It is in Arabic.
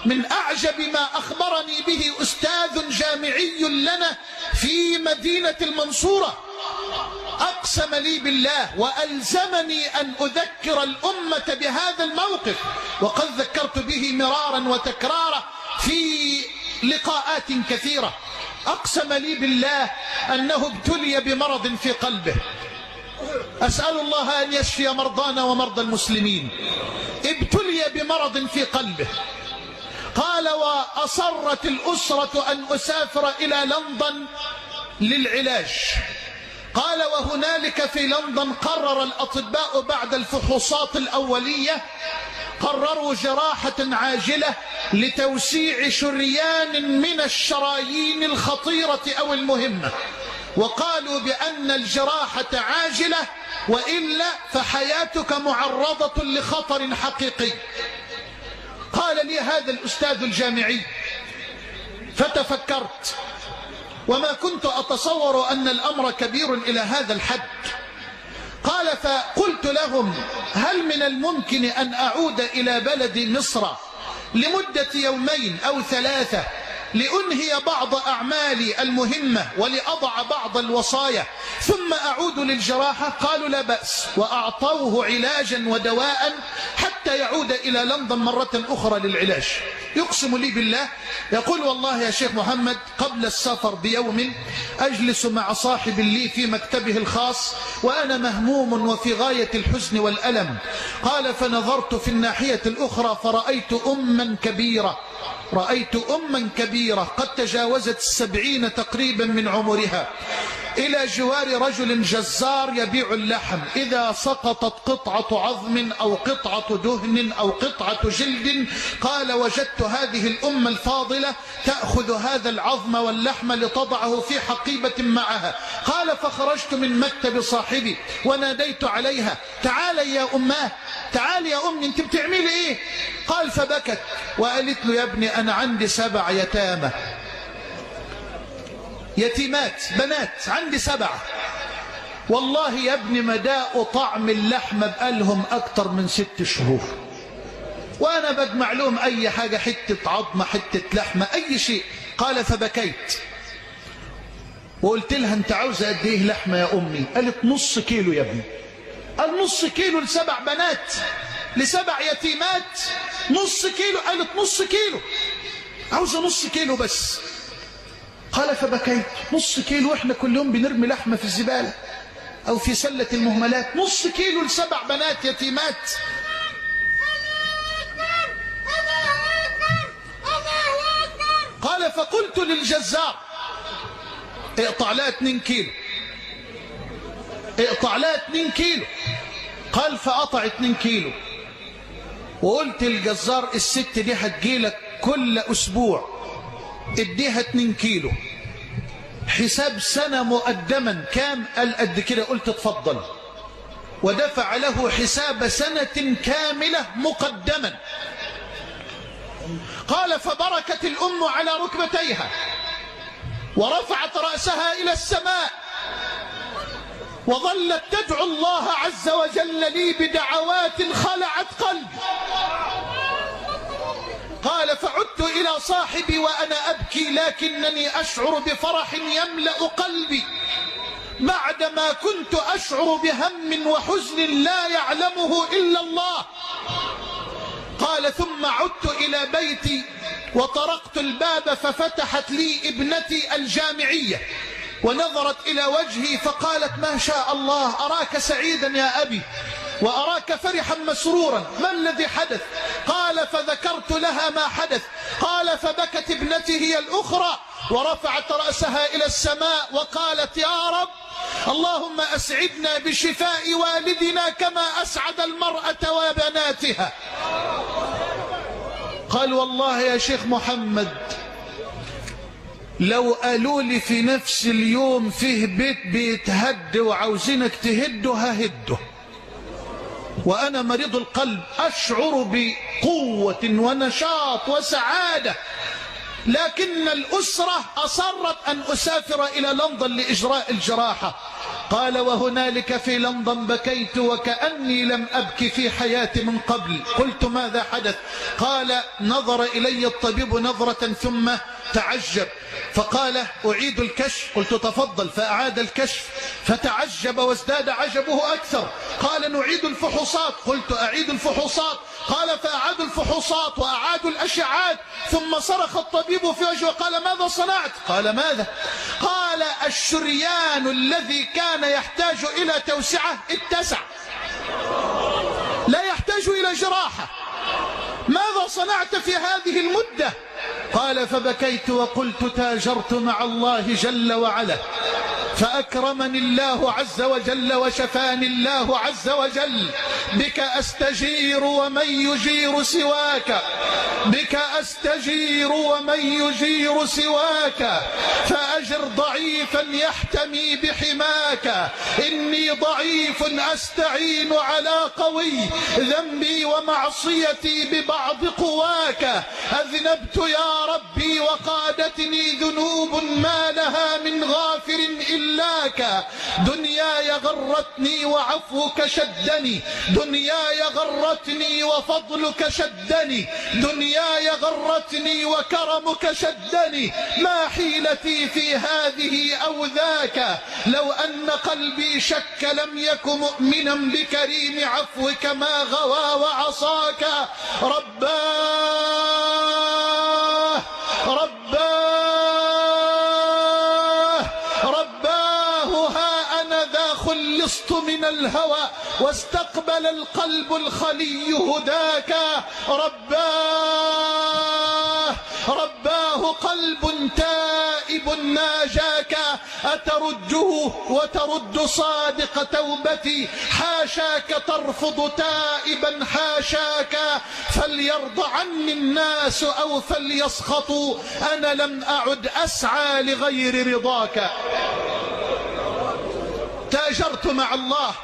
من أعجب ما أخبرني به أستاذ جامعي لنا في مدينة المنصورة، أقسم لي بالله وألزمني أن أذكر الأمة بهذا الموقف، وقد ذكرت به مرارا وتكرارا في لقاءات كثيرة. أقسم لي بالله أنه ابتلي بمرض في قلبه، أسأل الله أن يشفي مرضانا ومرضى المسلمين. ابتلي بمرض في قلبه، قال وأصرت الأسرة أن أسافر إلى لندن للعلاج. قال وهنالك في لندن قرر الأطباء بعد الفحوصات الأولية قرروا جراحة عاجلة لتوسيع شريان من الشرايين الخطيرة أو المهمة، وقالوا بأن الجراحة عاجلة وإلا فحياتك معرضة لخطر حقيقي. قال لي هذا الأستاذ الجامعي، فتفكرت وما كنت أتصور أن الأمر كبير إلى هذا الحد. قال فقلت لهم هل من الممكن أن أعود إلى بلد مصر لمدة يومين أو 3 لأنهي بعض أعمالي المهمة ولأضع بعض الوصايا ثم أعود للجراحة؟ قالوا لا بأس، وأعطوه علاجا ودواء حتى يعود إلى لندن مرة أخرى للعلاج. يقسم لي بالله، يقول والله يا شيخ محمد قبل السفر بيوم أجلس مع صاحب لي في مكتبه الخاص وأنا مهموم وفي غاية الحزن والألم. قال فنظرت في الناحية الأخرى فرأيت أما كبيرة، رأيت أما كبيرة قد تجاوزت 70 تقريبا من عمرها، إلى جوار رجل جزار يبيع اللحم. إذا سقطت قطعة عظم أو قطعة دهن أو قطعة جلد، قال وجدت هذه الأمة الفاضلة تأخذ هذا العظم واللحم لتضعه في حقيبة معها. قال فخرجت من مكتب صاحبي وناديت عليها تعالي يا أماه، تعالي يا أمي أنت بتعملي إيه؟ قال فبكت وقالت له يا ابني أنا عندي 7 يتامى، يتيمات بنات عندي 7، والله يا ابني مداء طعم اللحمة بقالهم أكتر من 6 شهور، وأنا بجمع لهم أي حاجة، حتة عظمة حتة لحمة أي شيء. قال فبكيت وقلت لها أنت عاوزة قد إيه لحمة يا أمي؟ قالت نص كيلو يا ابني. قال نص كيلو ل7 بنات ل7 يتيمات؟ نص كيلو؟ قالت نص كيلو، عاوزة نص كيلو بس. قال فبكيت، نص كيلو؟ احنا كل يوم بنرمي لحمة في الزبالة أو في سلة المهملات، نص كيلو ل7 بنات يتيمات؟ قال فقلت للجزار اقطع لها 2 كيلو، اقطع لها 2 كيلو. قال فقطع 2 كيلو، وقلت للجزار الست دي هتجيلك كل أسبوع، اديها 2 كيلو حساب سنة مقدما كام؟ قال قد كده. قلت اتفضل، ودفع له حساب سنة كاملة مقدما. قال فبركت الأم على ركبتيها ورفعت رأسها إلى السماء وظلت تدعو الله عز وجل لي بدعوات خلعت قلبي. قال فعدت إلى صاحبي وأنا أبكي لكنني أشعر بفرح يملأ قلبي بعدما كنت أشعر بهم وحزن لا يعلمه إلا الله. قال ثم عدت إلى بيتي وطرقت الباب ففتحت لي ابنتي الجامعية ونظرت إلى وجهي فقالت ما شاء الله أراك سعيدا يا أبي وأراك فرحا مسرورا، ما الذي حدث؟ قال فذكرت لها ما حدث. قال فبكت ابنتي هي الأخرى ورفعت رأسها إلى السماء وقالت يا رب اللهم أسعدنا بشفاء والدنا كما أسعد المرأة وبناتها. قال والله يا شيخ محمد لو قالوا لي في نفس اليوم فيه بيت بيتهد وعاوزينك تهده ههده، وأنا مريض القلب أشعر بقوة ونشاط وسعادة، لكن الأسرة أصرت أن أسافر إلى لندن لإجراء الجراحة. قال وهنالك في لندن بكيت وكأني لم أبكي في حياتي من قبل. قلت ماذا حدث؟ قال نظر إلي الطبيب نظرة ثم تعجب فقال أعيد الكشف. قلت تفضل. فأعاد الكشف فتعجب وازداد عجبه أكثر. قال نعيد الفحوصات. قلت أعيد الفحوصات. قال فأعادوا الفحوصات وأعادوا الأشعات ثم صرخ الطبيب في وجهه قال ماذا صنعت؟ قال ماذا؟ قال الشريان الذي كان يحتاج إلى توسعة اتسع، لا يحتاج إلى جراحة. ماذا صنعت في هذه المدة؟ قال فبكيت وقلت تاجرت مع الله جل وعلا فأكرمني الله عز وجل وشفاني الله عز وجل. بك أستجير ومن يجير سواك، بك أستجير ومن يجير سواك، فأجر ضعيفا يحتمي بحماك. إني ضعيف أستعين على قوي، ذنبي ومعصيتي ببعض قواك. أذنبت يا ربي وقادتني ذنوب ما لها من غافر إلاك. دنياي غرتني وعفوك شدني، دنياي غرتني وفضلك شدني، دنياي غرتني وكرمك شدني. ما حيلتي في هذه أو ذاك؟ لو أن قلبي شك لم يك مؤمنا بكريم عفوك ما غوى وعصاك. رباه رباه رباه ها أنا ذا خلصت من الهوى واستقبل القلب الخلي هداك. رباه رباه قلب تائب ناجاك. أترجه وترد صادق توبتي؟ حاشاك ترفض تائبا حاشاك. فليرضى عني الناس أو فليسخطوا، أنا لم أعد أسعى لغير رضاك. تاجرت مع الله